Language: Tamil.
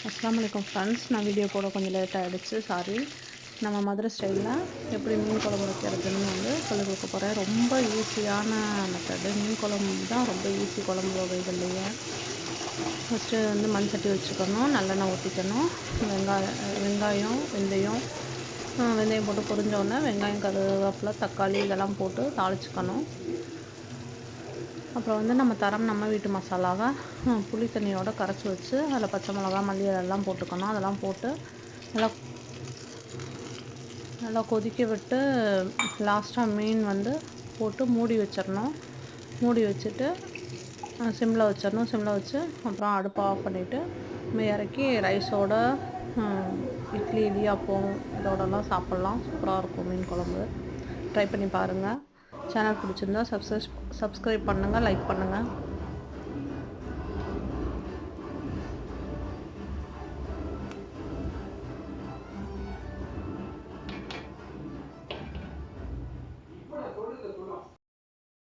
அஸ்ஸலாமு அலைக்கும் ஃப்ரெண்ட்ஸ். நான் வீடியோ போட கொஞ்சம் லேட் ஆகிடுச்சு, சாரி. நம்ம மதுரை ஸ்டைலில் எப்படி மீன் குழம்பு வைக்கிறதுன்னு சொல்லிக் கொடுக்க போகிறேன். ரொம்ப ஈஸியான மெத்தடு. மீன் குழம்பு தான் ரொம்ப ஈஸி குழம்பு வகைகள்லையே. ஃபஸ்ட்டு மண் சட்டி வச்சுக்கணும், நல்லெண்ணெய் ஊற்றிக்கணும், வெங்காயம் வெந்தயம் போட்டு பொரிஞ்சோடனே வெங்காயம், கருவேப்பிலை, தக்காளி இதெல்லாம் போட்டு தாளிச்சுக்கணும். அப்புறம் நம்ம வீட்டு மசாலாவை புளி தண்ணியோட கரைச்சி வச்சு அதில் பச்சை மிளகா, மல்லி எல்லாம் போட்டுக்கணும். அதெல்லாம் போட்டு நல்லா நல்லா கொதிக்க விட்டு லாஸ்ட்டாக மீன் போட்டு மூடி வச்சிடணும். மூடி வச்சுட்டு சிம்மில் வச்சிடணும். சிம்மில் வச்சு அப்புறம் அடுப்பை ஆஃப் பண்ணிவிட்டு இறக்கி ரைஸோட இட்லி, இடியாப்பம் இதோடலாம் சாப்பிட்லாம். சூப்பராக இருக்கும் மீன் குழம்பு. ட்ரை பண்ணி பாருங்கள். சேனல் பிடிச்சிருந்தா சப்ஸ்கிரைப் பண்ணுங்கள், லைக் பண்ணுங்கள்.